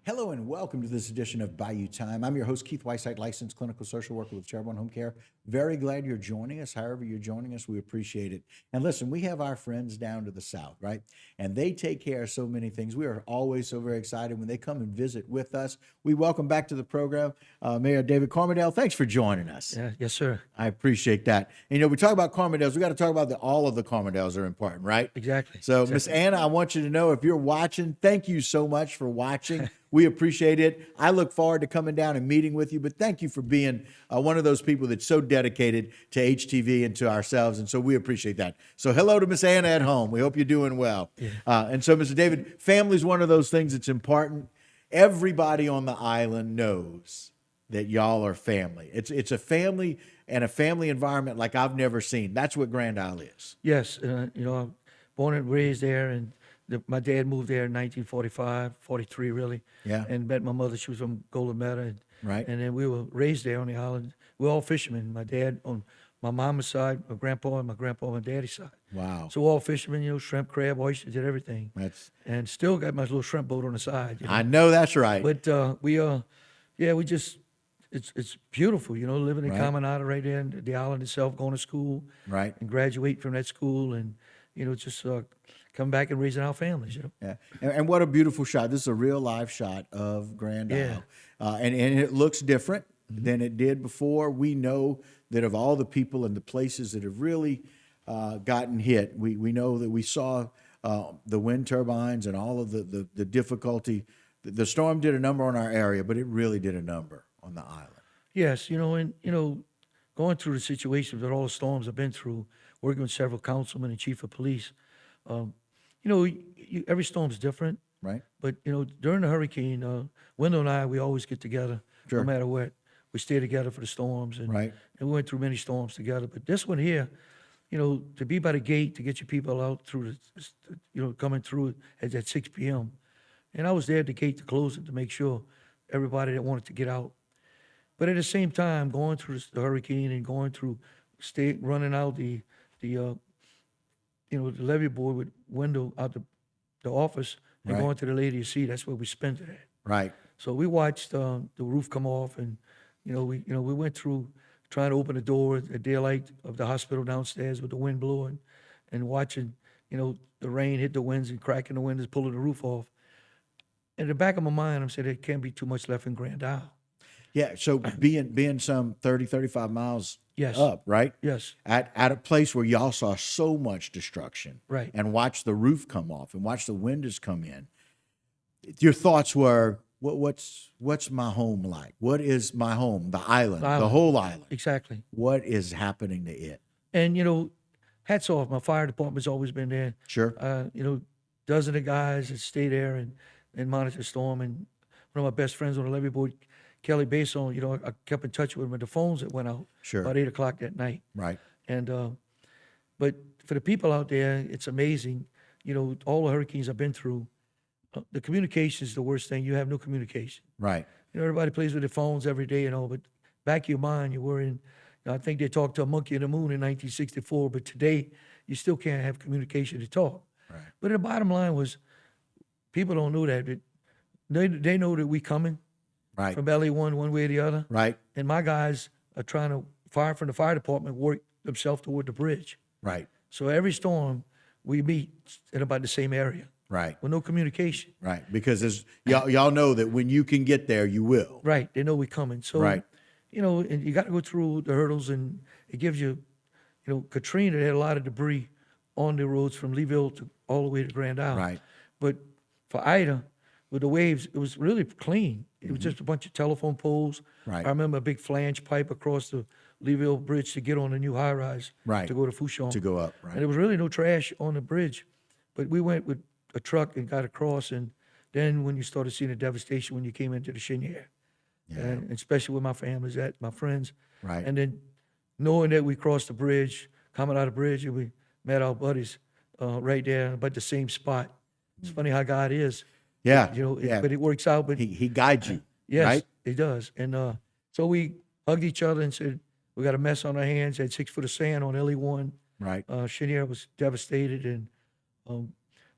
Hello and welcome to this edition of Bayou Time. I'm your host, Keith Whiteside, licensed clinical social worker with Cherbourne Home Care. Very glad you're joining us. However you're joining us, we appreciate it. And listen, we have our friends down to the south, right? And they take care of so many things. We are always so very excited when they come and visit with us. We welcome back to the program Mayor David Camardelle. Thanks for joining us. Yes, sir. I appreciate that. And, we talk about Camardelles. We got to talk about all of the Camardelles are important, right? Exactly. So, Miss Anna, I want you to know if you're watching, thank you so much for watching. We appreciate it. I look forward to coming down and meeting with you, but thank you for being one of those people that's so dedicated to HTV and to ourselves, and so we appreciate that. So hello to Miss Anna at home. We hope you're doing well. Yeah. And so, Mr. David, family is one of those things that's important. Everybody on the island knows that y'all are family. It's a family and a family environment like I've never seen. That's what Grand Isle is. Yes, I'm born and raised there, and my dad moved there in 1945, 43 really. Yeah. And met my mother. She was from Golden Meadow. Right. And then we were raised there on the island. We're all fishermen. My dad on my mama's side, my grandpa, and my grandpa on my daddy's side. Wow. So we're all fishermen, shrimp, crab, oysters, did everything. And still got my little shrimp boat on the side. I know that's right. But it's beautiful, living in Right. Camardelle right there in the island itself, going to school. Right. And graduate from that school and, just come back and raising our families, Yeah, and what a beautiful shot. This is a real live shot of Grand Isle. Yeah. And it looks different than it did before. We know that of all the people and the places that have really gotten hit, we know that we saw the wind turbines and all of the difficulty. The storm did a number on our area, but it really did a number on the island. Yes, going through the situations with all the storms I've been through, working with several councilmen and chief of police, every storm's different. Right. But, during the hurricane, Wendell and I, we always get together, Sure. no matter what. We stay together for the storms. And, Right. and we went through many storms together. But this one here, to be by the gate, to get your people out through coming through at 6 p.m. And I was there at the gate to close it to make sure everybody that wanted to get out. But at the same time, going through the hurricane and going through, running out the levee board with window out the office and Right. going to the lady to see. That's where we spent it at. Right. So we watched the roof come off, and we went through trying to open the door at daylight of the hospital downstairs with the wind blowing, and watching the rain hit the windows and cracking the windows, pulling the roof off. In the back of my mind, I'm saying there can't be too much left in Grand Isle. Yeah, so being some 30, 35 miles Yes. up, right? Yes. At a place where y'all saw so much destruction. Right. And watch the roof come off and watch the windows come in. Your thoughts were, what's my home like? What is my home? The island, the whole island. Exactly. What is happening to it? And hats off. My fire department's always been there. Sure. Dozen of guys that stay there and monitor the storm. And one of my best friends on the levee board, Kelly Bason, I kept in touch with him with the phones that went out Sure. about 8 o'clock that night. Right. And but for the people out there, it's amazing. All the hurricanes I've been through, the communication is the worst thing. You have no communication. Right. Everybody plays with their phones every day, but back of your mind, you're worrying. I think they talked to a monkey in the moon in 1964, but today you still can't have communication to talk. Right. But the bottom line was, people don't know that. They know that we coming Right. from LA one way or the other. Right. And my guys are trying to fire from the fire department, work themselves toward the bridge. Right. So every storm, we meet in about the same area Right. with no communication. Right. Because as y'all know that when you can get there, you will. Right. They know we're coming. So, Right. and you got to go through the hurdles, and it gives you, Katrina had a lot of debris on the roads from Leeville to all the way to Grand Isle. Right. But for Ida, with the waves, it was really clean. It was just a bunch of telephone poles. Right. I remember a big flange pipe across the Leeville Bridge to get on the new high rise. Right. To go to Fouchon. To go up. And Right. there was really no trash on the bridge. But we went with a truck and got across. And then when you started seeing the devastation when you came into the Cheniere, Yeah. and especially with my families, my friends. Right. And then knowing that we crossed the bridge, coming out of the bridge, and we met our buddies right there about the same spot. It's funny how God is. Yeah. Yeah. But it works out. But He guides you. yes, Right. He does. And so we hugged each other and said, we got a mess on our hands, had 6 foot of sand on LE1. Right. Cheniere was devastated. And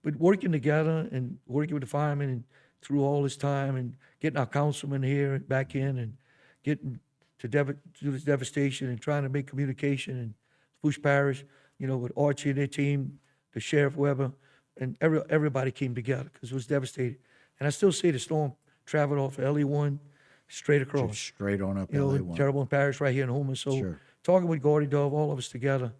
but working together and working with the firemen and through all this time and getting our councilman here and back in and getting to do this devastation and trying to make communication in Bush Parish, with Archie and their team, the Sheriff Weber, and everybody came together because it was devastating. And I still say the storm traveled off of LE1 straight across. Straight on up In LA1. Terrebonne Parish right here in Houma. So Sure. talking with Gordy Dove, all of us together,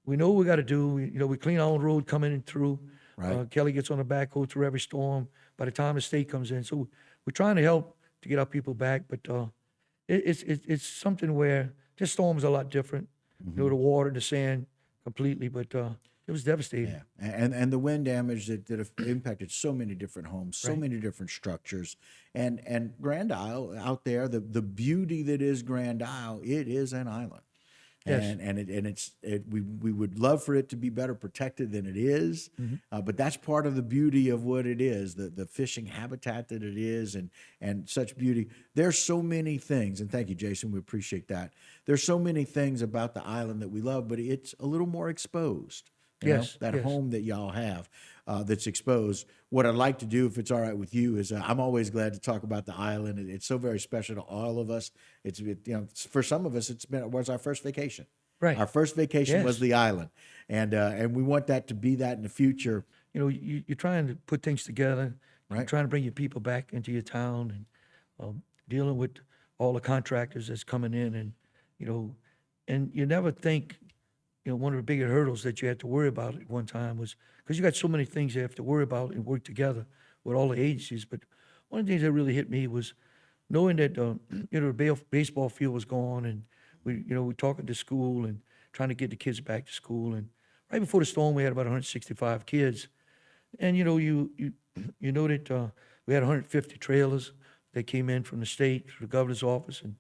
we know what we got to do. We clean our own road coming in through. Right. Kelly gets on the backhoe through every storm by the time the state comes in. So we're trying to help to get our people back. But it's something where this storm is a lot different. The water, the sand completely. But it was devastating. Yeah, and the wind damage that have impacted so many different homes, so Right. many different structures, and Grand Isle out there, the beauty that is Grand Isle, it is an island, Yes. and we would love for it to be better protected than it is, Mm-hmm. but that's part of the beauty of what it is, the fishing habitat that it is, and such beauty. There's so many things, and thank you, Jason, we appreciate that. There's so many things about the island that we love, but it's a little more exposed. Yes, That yes. home that y'all have that's exposed. What I'd like to do, if it's all right with you, is I'm always glad to talk about the island. It's so very special to all of us. For some of us, it was our first vacation. Right. Our first vacation was Yes. the island, and we want that to be that in the future. You're trying to put things together. You're Right. trying to bring your people back into your town and dealing with all the contractors that's coming in and you never think, one of the bigger hurdles that you had to worry about at one time was because you got so many things you have to worry about and work together with all the agencies. But one of the things that really hit me was knowing that, the baseball field was gone and we're talking to school and trying to get the kids back to school. And right before the storm, we had about 165 kids. And, you know that we had 150 trailers that came in from the state, through the governor's office, and,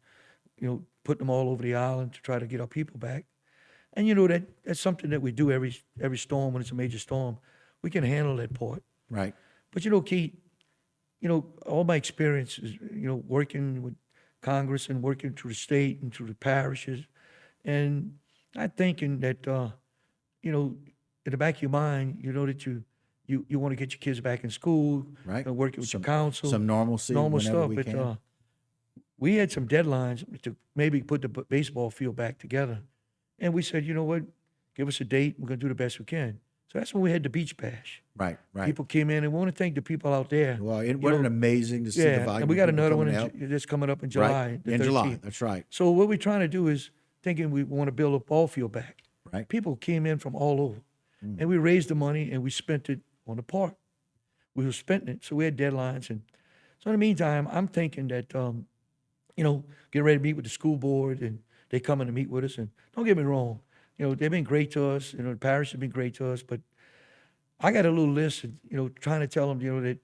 putting them all over the island to try to get our people back. And that's something that we do every storm when it's a major storm. We can handle that part. Right. But Keith, all my experiences, working with Congress and working through the state and through the parishes, and I'm thinking that in the back of your mind, that you want to get your kids back in school, Right. working with your council, Some normalcy. normal whenever stuff. we But can. we had some deadlines to maybe put the baseball field back together. And we said, you know what, give us a date. We're going to do the best we can. So that's when we had the beach bash. Right. Right. People came in and we want to thank the people out there. Well, you wasn't know, it amazing to see the Yeah, volume? and we of got people another one coming to help? that's coming up in July, Right. the In 13th. July. That's right. So what we're trying to do is thinking we want to build a ball field back. Right. People came in from all over, and we raised the money and we spent it on the park. We were spending it, so we had deadlines. And so in the meantime, I'm thinking that, getting ready to meet with the school board, and they come in to meet with us. And don't get me wrong, they've been great to us. The parish has been great to us, but I got a little list, and, trying to tell them, that,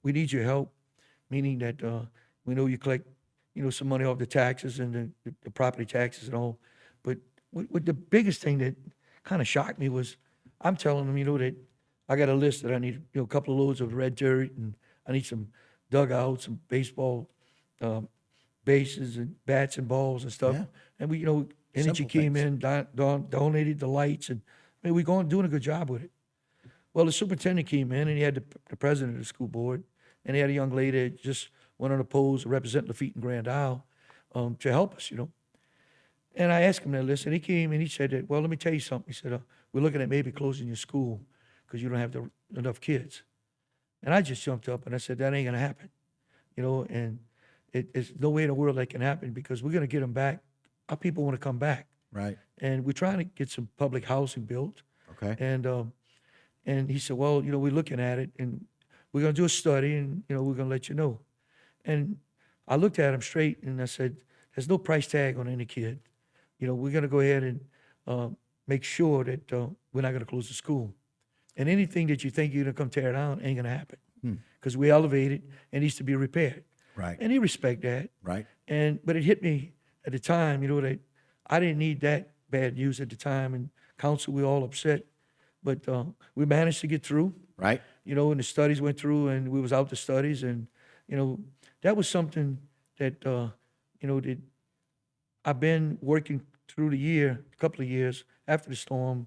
we need your help, meaning that we know you collect, some money off the taxes and the property taxes and all. But what the biggest thing that kind of shocked me was I'm telling them, that I got a list that I need, a couple of loads of red dirt, and I need some dugouts, some baseball bases and bats and balls and stuff. Yeah. And we, Energy Simple came things. in, donated the lights, and we're doing a good job with it. Well, the superintendent came in, and he had the president of the school board, and he had a young lady that just went on a pose representing Lafitte and Grand Isle to help us, And I asked him that list, and he came and he said that, well, let me tell you something. He said, we're looking at maybe closing your school because you don't have enough kids. And I just jumped up and I said, that ain't going to happen, and it's no way in the world that can happen because we're going to get them back. Our people want to come back. Right. And we're trying to get some public housing built. Okay. And he said, well, we're looking at it, and we're going to do a study, and, we're going to let you know. And I looked at him straight, and I said, there's no price tag on any kid. We're going to go ahead and make sure that we're not going to close the school. And anything that you think you're going to come tear down ain't going to happen because we elevated and needs to be repaired. Right. And he respect that. Right. But it hit me at the time, that I didn't need that bad news at the time. And council, we all upset. But we managed to get through, Right. and the studies went through, and we was out the studies. And, that was something that, that I've been working through the year, a couple of years after the storm,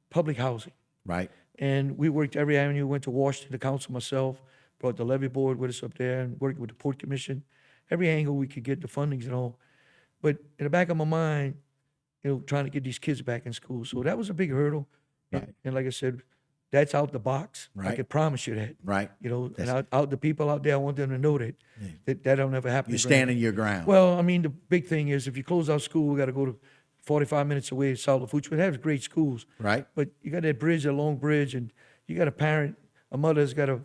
public housing. Right. And we worked every avenue, went to Washington, the council myself, brought the levy board with us up there and worked with the Port Commission, every angle we could get the fundings and all. But in the back of my mind, trying to get these kids back in school. So that was a big hurdle. Right. And like I said, that's out the box. I Right. can promise you that. Right. And That's- out the people out there, I want them to know that'll never happen. You're again. standing your ground. Well, I mean, the big thing is if you close out school, we got to go to 45 minutes away to South Lafourche. We have great schools. Right. But you got that bridge, that long bridge, and you got a mother's got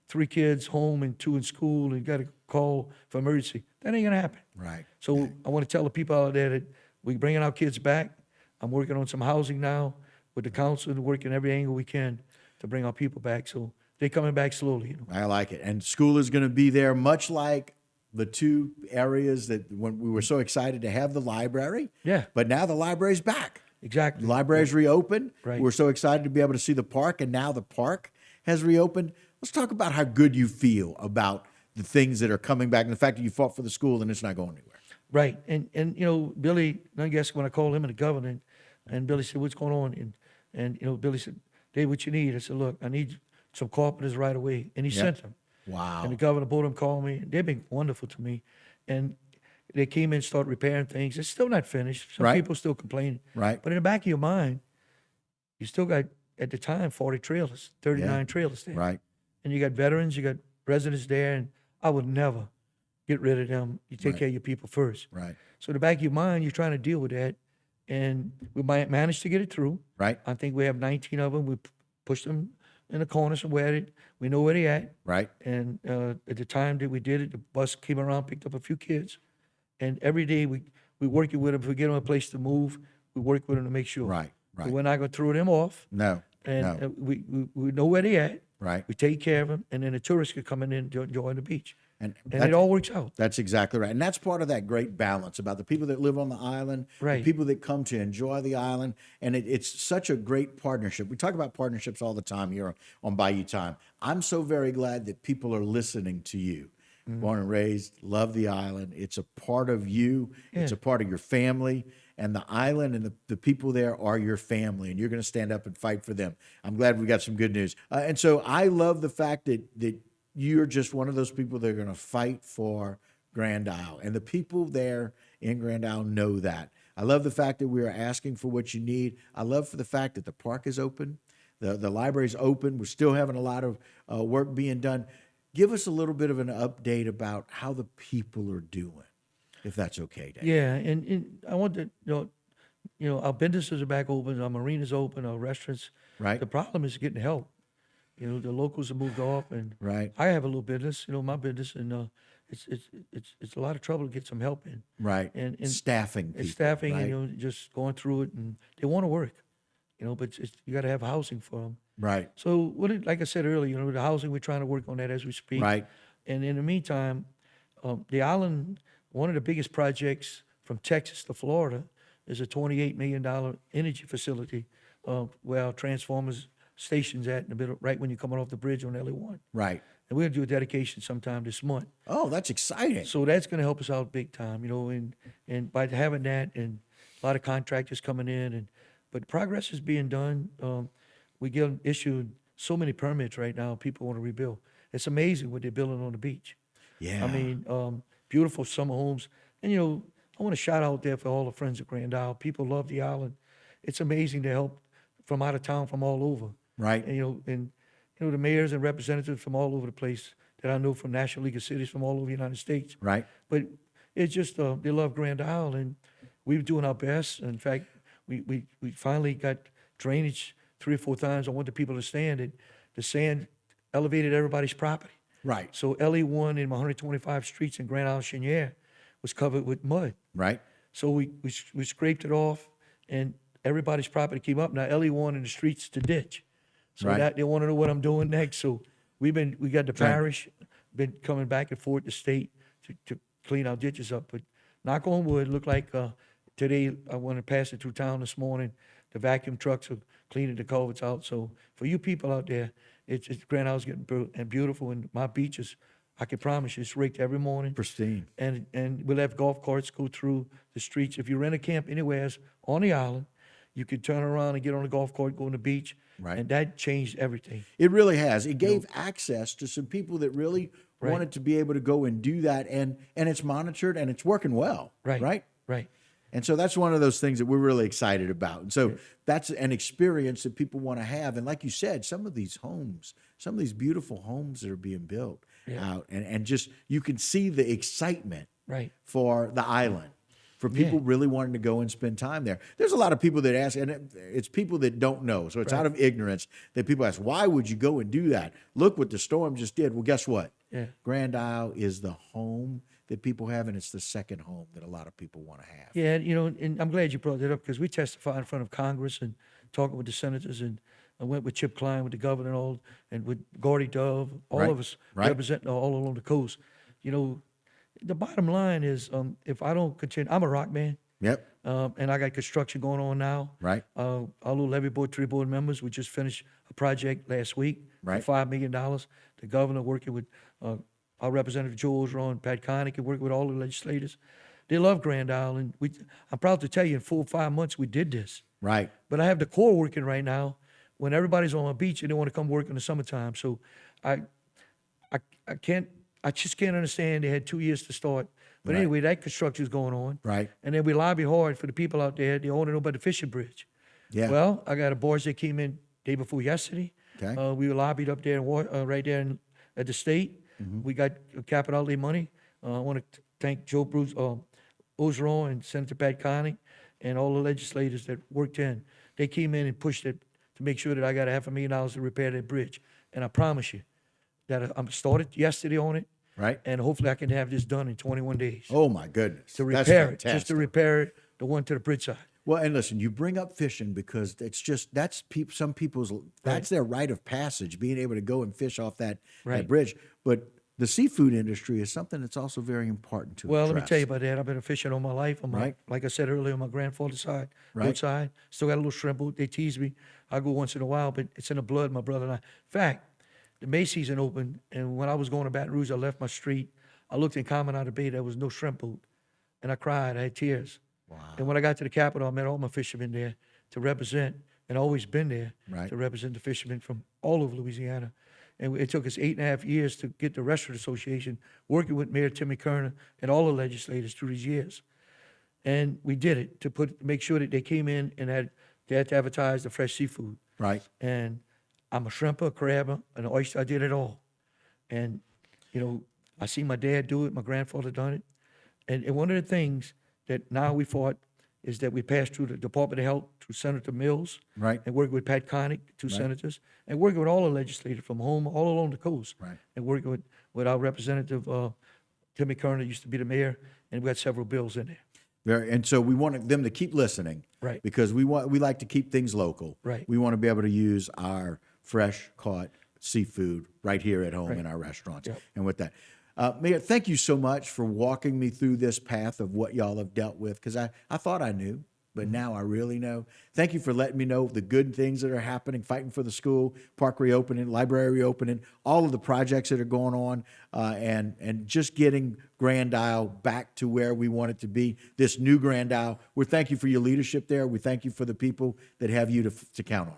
3 kids home and 2 in school, and you got to call for emergency. That ain't going to happen. Right. So I want to tell the people out there that we're bringing our kids back. I'm working on some housing now with the council and working every angle we can to bring our people back. So they're coming back slowly. I like it. And school is going to be there, much like the 2 areas that when we were so excited to have the library. Yeah. But now the library's back. Exactly. The library's reopened. Right. We're so excited to be able to see the park, and now the park has reopened. Let's talk about how good you feel about the things that are coming back and the fact that you fought for the school and it's not going anywhere. Right. And Billy, I guess when I called him and the governor, and Billy said, "What's going on?" And Billy said, "Dave, what you need?" I said, "Look, I need some carpenters right away." And he sent them. Wow. And the governor, both of them called me. They've been wonderful to me. And they came in and started repairing things. It's still not finished. Some Right. people still complaining. Right. But in the back of your mind, you still got, at the time, 40 trailers, 39 trailers there. Right. And you got veterans, you got residents there, and I would never get rid of them. You take Right. care of your people first. Right. So in the back of your mind, you're trying to deal with that. And we might manage to get it through. Right. I think we have 19 of them. We pushed them in the corner somewhere. We know where they at. Right. And at the time that we did it, the bus came around, picked up a few kids. And every day we working with them. If we get them a place to move, we work with them to make sure. Right. So Right. we're not going to throw them off. No. And No. we know where they at. Right. We take care of them. And then the tourists can come in and enjoy the beach. And And it all works out. That's exactly right. And that's part of that great balance about the people that live on the island, Right. the people that come to enjoy the island. And it's such a great partnership. We talk about partnerships all the time here on Bayou Time. I'm so very glad that people are listening to you. Born and raised, love the island. It's a part of you. It's a part of your family. And the island and the people there are your family. And you're going to stand up and fight for them. I'm glad we got some good news. And so I love the fact that you're just one of those people that are going to fight for Grand Isle. And the people there in Grand Isle know that. I love the fact that we are asking for what you need. I love for the fact that the park is open. The library's open. We're still having a lot of work being done. Give us a little bit of an update about how the people are doing, if that's okay, Dave. Yeah. And I want to, our businesses are back open. Our marinas open. Our restaurants. Right. The problem is getting help. The locals have moved off, and Right. I have a little business, my business, and it's a lot of trouble to get some help in. Right. And Staffing people. It's staffing, right? and just going through it, and they want to work, but you got to have housing for them. Right. So like I said earlier, the housing, we're trying to work on that as we speak. Right. And in the meantime, the island, one of the biggest projects from Texas to Florida is a $28 million energy facility where our transformers station's at in the middle, right when you're coming off the bridge on LA1. Right. And we're going to do a dedication sometime this month. Oh, that's exciting. So that's going to help us out big time, and by having that, and a lot of contractors coming in, but progress is being done. We get issued so many permits right now. People want to rebuild. It's amazing what they're building on the beach. Yeah. I mean, beautiful summer homes. And, I want to shout out there for all the friends of Grand Isle. People love the island. It's amazing to help from out of town, from all over. Right. And the mayors and representatives from all over the place that I know from National League of Cities from all over the United States. Right. But it's just they love Grand Isle, and we're doing our best. In fact, we finally got drainage 3 or 4 times. I want the people to understand that the sand elevated everybody's property. Right. So LE1 in 125 streets in Grand Isle Cheniere was covered with mud. Right. So we scraped it off, and everybody's property came up. Now LE1 in the streets to ditch. So Right. that they want to know what I'm doing next. So we got the parish been coming back and forth to state to clean our ditches up. But knock on wood, look like today I want to pass it through town this morning. The vacuum trucks are cleaning the culverts out. So for you people out there, it's Grand Isle's getting beautiful, and my beaches, I can promise you, it's raked every morning. Pristine. And we'll have golf carts go through the streets. If you rent a camp anywhere on the island, You could turn around and get on the golf cart, go on the beach, Right. and that changed everything. It really has. It gave access to some people that really Right. wanted to be able to go and do that, and it's monitored and it's working well. Right. Right. Right. And so that's one of those things that we're really excited about. And so that's an experience that people want to have. And like you said, some of these homes, some of these beautiful homes that are being built out, and just you can see the excitement Right. for the island, for people really wanting to go and spend time there. There's a lot of people that ask, and it's people that don't know. So it's out of ignorance that people ask, why would you go and do that? Look what the storm just did. Well, guess what? Yeah. Grand Isle is the home that people have, and it's the second home that a lot of people want to have. Yeah, you know, and I'm glad you brought that up because we testified in front of Congress and talking with the senators, and I went with Chip Klein, with the governor, and all, and with Gordy Dove, all Right, of us right. representing all along the coast. You know, the bottom line is, if I don't continue, I'm a rock man, Yep. and I got construction going on now. Right. Our little levee board, 3 board members, we just finished a project last week Right. for $5 million. The governor working with our representative Joe Osron, Pat Connick, and working with all the legislators. They love Grand Isle, and I'm proud to tell you, in 4 or 5 months we did this. Right. But I have the Corps working right now when everybody's on a beach and they want to come work in the summertime. So I just can't understand. They had 2 years to start. But Right. anyway, that construction is going on. Right. And then we lobby hard for the people out there. They want to know about the fishing bridge. Yeah. Well, I got a boys that came in day before yesterday. Okay. We were lobbied up there right there at the state. Mm-hmm. We got capital outlay money. I want to thank Joe Bruce, Osron, and Senator Pat Connick, and all the legislators that worked in. They came in and pushed it to make sure that I got $500,000 to repair that bridge. And I promise you that I'm started yesterday on it, Right. and hopefully I can have this done in 21 days Oh my goodness. to That's repair it, just fantastic. to repair it, the one to the bridge side. Well, and listen, you bring up fishing because it's just some people's that's their rite of passage, being able to go and fish off that Right. bridge. But the seafood industry is something that's also very important to Well, let me address. tell you about that. I've been fishing all my life. Right. Like I said earlier, on my grandfather's side, Right. boat side. Still got a little shrimp boat. They tease me. I go once in a while, but it's in the blood, my brother and I. In fact, the May season opened, and when I was going to Baton Rouge, I left my street. I looked in Camardelle Bay. There was no shrimp boat, and I cried. I had tears. Wow. And when I got to the Capitol, I met all my fishermen there to represent, and always been there Right. to represent the fishermen from all over Louisiana. And it took us 8.5 years to get the Restaurant Association, working with Mayor Timmy Kerner and all the legislators through these years. And we did it to make sure that they came in and they had to advertise the fresh seafood. Right. And I'm a shrimper, a crabber, an oyster. I did it all. And, you know, I see my dad do it. My grandfather done it. And one of the things that now we fought is that we passed through the Department of Health, through Senator Mills, Right. and working with Pat Connick, 2 senators, and working with all the legislators from home, all along the coast, Right. and working with our representative, Timmy Kerner, used to be the mayor, and we got several bills in there. And so we want them to keep listening, Right. Because we like to keep things local, Right. We want to be able to use our fresh caught seafood right here at home Right. in our restaurants, Yep. and with that, Mayor, thank you so much for walking me through this path of what y'all have dealt with. Because I thought I knew, but now I really know. Thank you for letting me know the good things that are happening, fighting for the school, park reopening, library reopening, all of the projects that are going on, and just getting Grand Isle back to where we want it to be, this new Grand Isle. We thank you for your leadership there. We thank you for the people that have you to count on.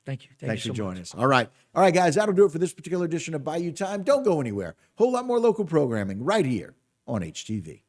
Thank you. Thanks you for so joining much. us. All right, guys, that'll do it for this particular edition of Bayou Time. Don't go anywhere. Whole lot more local programming right here on HTV.